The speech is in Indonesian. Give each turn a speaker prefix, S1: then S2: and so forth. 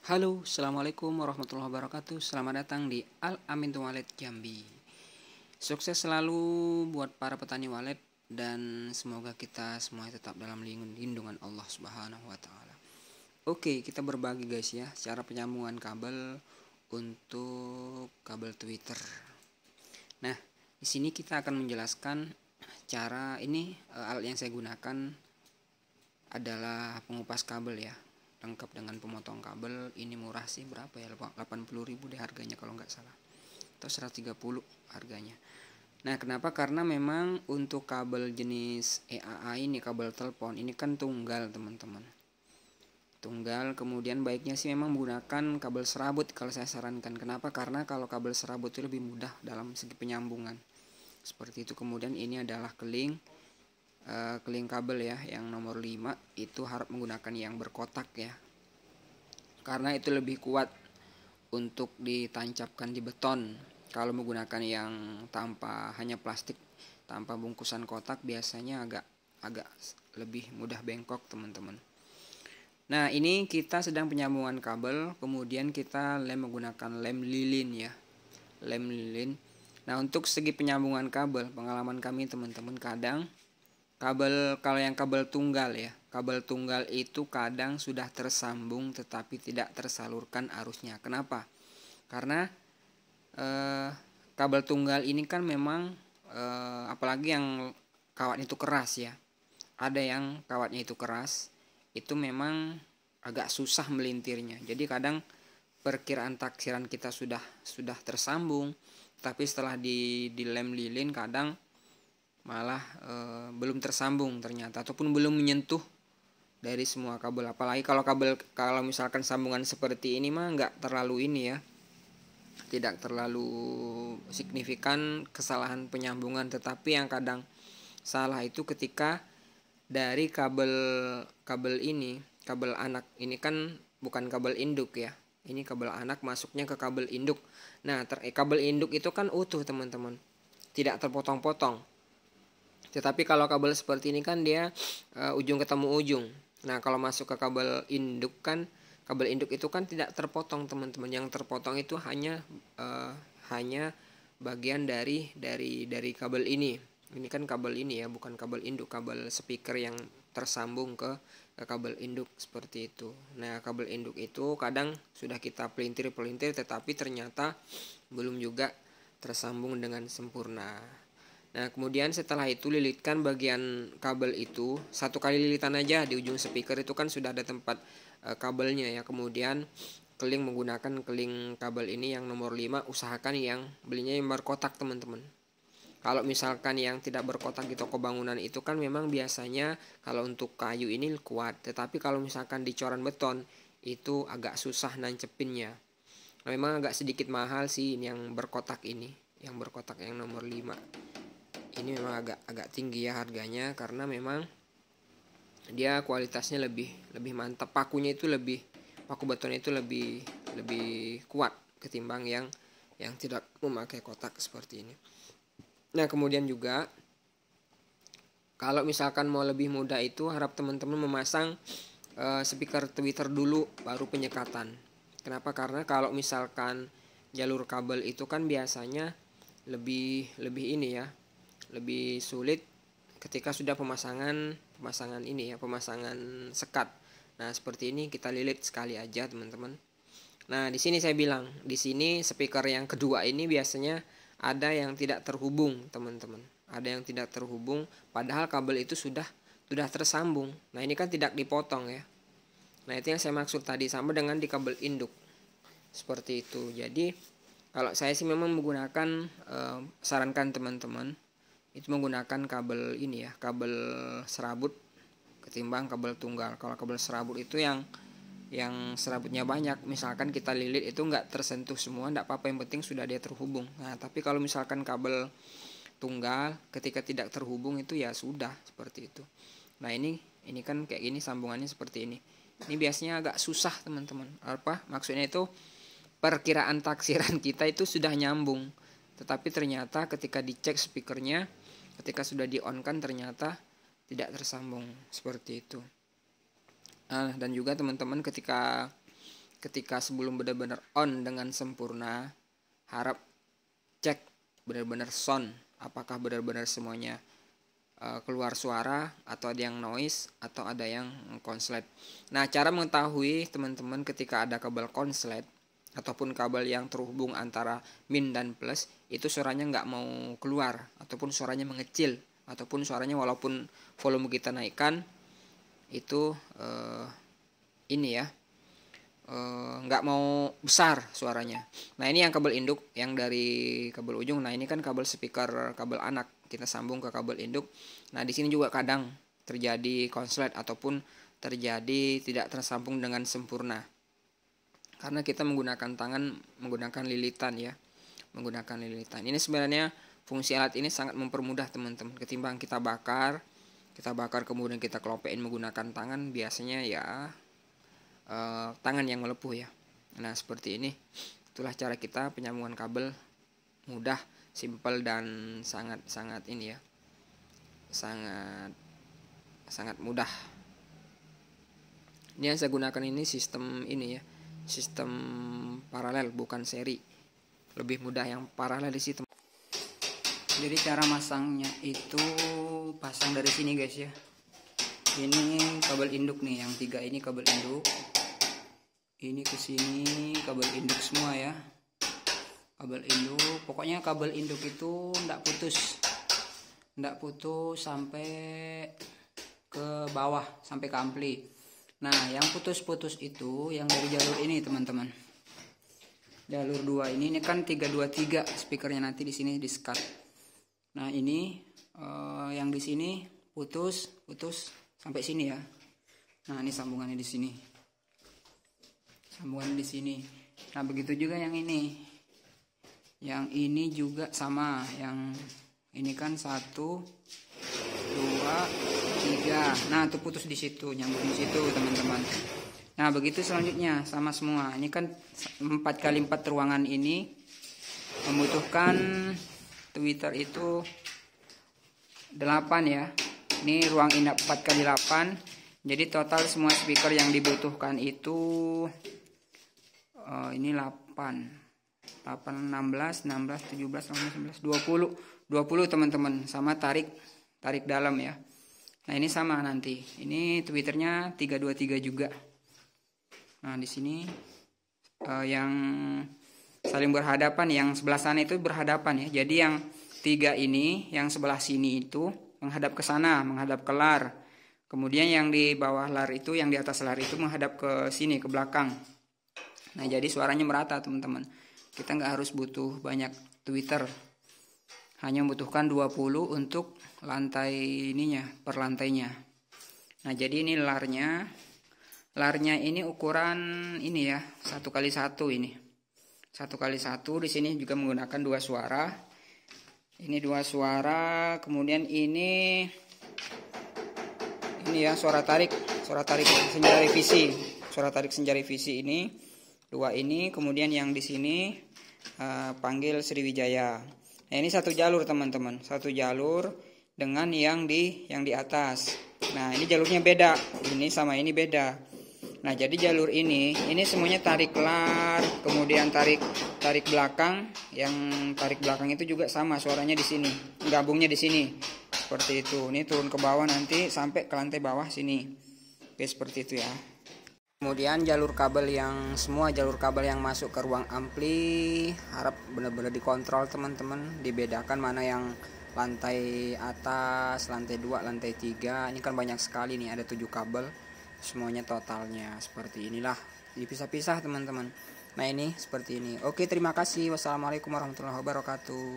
S1: Halo, assalamualaikum warahmatullahi wabarakatuh. Selamat datang di Al Amin Walet Jambi. Sukses selalu buat para petani walet dan semoga kita semua tetap dalam lindungan Allah Subhanahu wa taala. Oke, kita berbagi guys ya cara penyambungan kabel untuk kabel Twitter. Nah, di sini kita akan menjelaskan cara ini. Alat yang saya gunakan adalah pengupas kabel ya, lengkap dengan pemotong kabel. Ini murah sih, berapa ya, 80.000 deh harganya kalau nggak salah, atau 130 harganya. Nah, kenapa? Karena memang untuk kabel jenis EAA ini, kabel telepon ini kan tunggal teman-teman, tunggal. Kemudian baiknya sih memang menggunakan kabel serabut kalau saya sarankan. Kenapa? Karena kalau kabel serabut itu lebih mudah dalam segi penyambungan seperti itu. Kemudian ini adalah keling kabel ya, yang nomor 5 itu harap menggunakan yang berkotak ya, karena itu lebih kuat untuk ditancapkan di beton. Kalau menggunakan yang tanpa, hanya plastik tanpa bungkusan kotak, biasanya agak lebih mudah bengkok teman-teman. Nah, ini kita sedang penyambungan kabel, kemudian kita lem menggunakan lem lilin ya, lem lilin. Nah, untuk segi penyambungan kabel, pengalaman kami teman-teman, kadang kabel, kalau yang kabel tunggal ya, kabel tunggal itu kadang sudah tersambung tetapi tidak tersalurkan arusnya. Kenapa? Karena kabel tunggal ini kan memang apalagi yang kawatnya itu keras ya. Ada yang kawatnya itu keras, itu memang agak susah melintirnya. Jadi kadang perkiraan taksiran kita sudah tersambung, tapi setelah di lem lilin kadang malah belum tersambung ternyata, ataupun belum menyentuh dari semua kabel. Apalagi kalau misalkan sambungan seperti ini mah nggak terlalu ini ya, tidak terlalu signifikan kesalahan penyambungan. Tetapi yang kadang salah itu ketika dari kabel ini, kabel anak ini kan bukan kabel induk ya, ini kabel anak masuknya ke kabel induk. Nah, kabel induk itu kan utuh teman-teman, tidak terpotong-potong. Tetapi kalau kabel seperti ini kan dia ujung ketemu ujung. Nah, kalau masuk ke kabel induk kan, kabel induk itu kan tidak terpotong teman-teman. Yang terpotong itu hanya bagian dari kabel ini. Ini kan kabel ini ya, bukan kabel induk, kabel speaker yang tersambung ke kabel induk seperti itu. Nah, kabel induk itu kadang sudah kita pelintir tetapi ternyata belum juga tersambung dengan sempurna. Nah, kemudian setelah itu lilitkan bagian kabel itu, satu kali lilitan aja di ujung speaker itu kan sudah ada tempat kabelnya ya. Kemudian menggunakan keling kabel ini yang nomor 5, usahakan yang belinya yang berkotak teman-teman. Kalau misalkan yang tidak berkotak di toko bangunan itu kan memang biasanya kalau untuk kayu ini kuat, tetapi kalau misalkan di coran beton itu agak susah nancepinnya. Nah, memang agak sedikit mahal sih yang berkotak ini, yang berkotak yang nomor 5. Ini memang agak tinggi ya harganya, karena memang dia kualitasnya lebih mantap. Paku betonnya itu lebih kuat ketimbang yang tidak memakai kotak seperti ini. Nah, kemudian juga kalau misalkan mau lebih mudah itu harap teman-teman memasang speaker Twitter dulu baru penyekatan. Kenapa? Karena kalau misalkan jalur kabel itu kan biasanya lebih ini ya, lebih sulit ketika sudah pemasangan ini ya, pemasangan sekat. Nah, seperti ini kita lilit sekali aja teman-teman. Nah, di sini saya bilang, di sini speaker yang kedua ini biasanya ada yang tidak terhubung teman-teman, ada yang tidak terhubung padahal kabel itu sudah tersambung. Nah, ini kan tidak dipotong ya. Nah, itu yang saya maksud tadi, sama dengan di kabel induk seperti itu. Jadi kalau saya sih memang menggunakan sarankan teman-teman itu menggunakan kabel ini ya, kabel serabut ketimbang kabel tunggal. Kalau kabel serabut itu yang serabutnya banyak, misalkan kita lilit itu nggak tersentuh semua, nggak apa-apa, yang penting sudah dia terhubung. Nah, tapi kalau misalkan kabel tunggal ketika tidak terhubung itu ya sudah seperti itu. Nah, ini kan kayak gini sambungannya seperti ini. Ini biasanya agak susah teman-teman. Apa maksudnya itu, perkiraan taksiran kita itu sudah nyambung, tetapi ternyata ketika dicek speakernya, ketika sudah di-on kan ternyata tidak tersambung seperti itu. Nah, dan juga teman-teman ketika ketika sebelum benar-benar on dengan sempurna, harap cek benar-benar sound, apakah benar-benar semuanya keluar suara, atau ada yang noise, atau ada yang konslet. Nah, cara mengetahui teman-teman ketika ada kabel konslet ataupun kabel yang terhubung antara min dan plus, itu suaranya nggak mau keluar, ataupun suaranya mengecil, ataupun suaranya walaupun volume kita naikkan itu ini ya, nggak mau besar suaranya. Nah, ini yang kabel induk yang dari kabel ujung. Nah, ini kan kabel speaker, kabel anak, kita sambung ke kabel induk. Nah, di sini juga kadang terjadi konslet ataupun terjadi tidak tersambung dengan sempurna, karena kita menggunakan tangan, menggunakan lilitan ya, menggunakan lilitan. Ini sebenarnya fungsi alat ini sangat mempermudah teman-teman, ketimbang kita bakar kemudian kita kelopein menggunakan tangan, biasanya ya tangan yang melepuh ya. Nah, seperti ini. Itulah cara kita penyambungan kabel, mudah, simple, dan sangat ini ya, sangat mudah. Ini yang saya gunakan ini sistem ini ya, sistem paralel bukan seri. Lebih mudah yang paralel di situ. Jadi cara masangnya itu pasang dari sini guys ya. Ini kabel induk nih, yang 3 ini kabel induk. Ini ke sini kabel induk semua ya. Kabel induk, pokoknya kabel induk itu enggak putus sampai ke bawah, sampai ke ampli. Nah, yang putus-putus itu yang dari jalur ini teman-teman. Jalur 2 ini kan 323 speakernya, nanti di sini di-skat. Nah, ini yang di sini putus sampai sini ya. Nah, ini sambungannya di sini. Sambungan di sini. Nah, begitu juga yang ini. Yang ini juga sama. Yang ini kan 1, 2, 3. Nah, itu putus di situ, nyambung di situ, teman-teman. Nah, begitu selanjutnya sama semua. Ini kan 4x4 ruangan ini membutuhkan tweeter itu 8 ya. Ini ruang inap 4x8. Jadi total semua speaker yang dibutuhkan itu ini 8, 16, 17, 18, 19, 20 teman-teman, sama tarik dalam ya. Nah, ini sama nanti. Ini tweeternya 323 juga. Nah, di sini yang saling berhadapan, yang sebelah sana itu berhadapan ya. Jadi yang 3 ini, yang sebelah sini itu menghadap ke sana, menghadap ke lar. Kemudian yang di bawah lar itu, yang di atas lar itu menghadap ke sini, ke belakang. Nah, jadi suaranya merata teman-teman. Kita nggak harus butuh banyak tweeter. Hanya membutuhkan 20 untuk lantai ininya, per lantainya. Nah, jadi ini larnya. Larnya ini ukuran ini ya, 1x1 ini. 1x1, di sini juga menggunakan 2 suara. Ini 2 suara, kemudian ini ya suara tarik senja revisi. Suara tarik senja revisi ini 2 ini, kemudian yang di sini panggil Sriwijaya. Nah, ini 1 jalur teman-teman, 1 jalur dengan yang di atas. Nah, ini jalurnya beda, ini sama ini beda. Nah, jadi jalur ini semuanya tarik lar, kemudian tarik belakang. Yang tarik belakang itu juga sama, suaranya di sini, gabungnya di sini. Seperti itu. Ini turun ke bawah nanti sampai ke lantai bawah sini. Oke, seperti itu ya. Kemudian semua jalur kabel yang masuk ke ruang ampli harap benar-benar dikontrol teman-teman, dibedakan mana yang lantai atas, lantai 2, lantai 3. Ini kan banyak sekali nih, ada 7 kabel. Semuanya totalnya seperti inilah, dipisah-pisah teman-teman. Nah, ini seperti ini. Oke, terima kasih. Wassalamualaikum warahmatullahi wabarakatuh.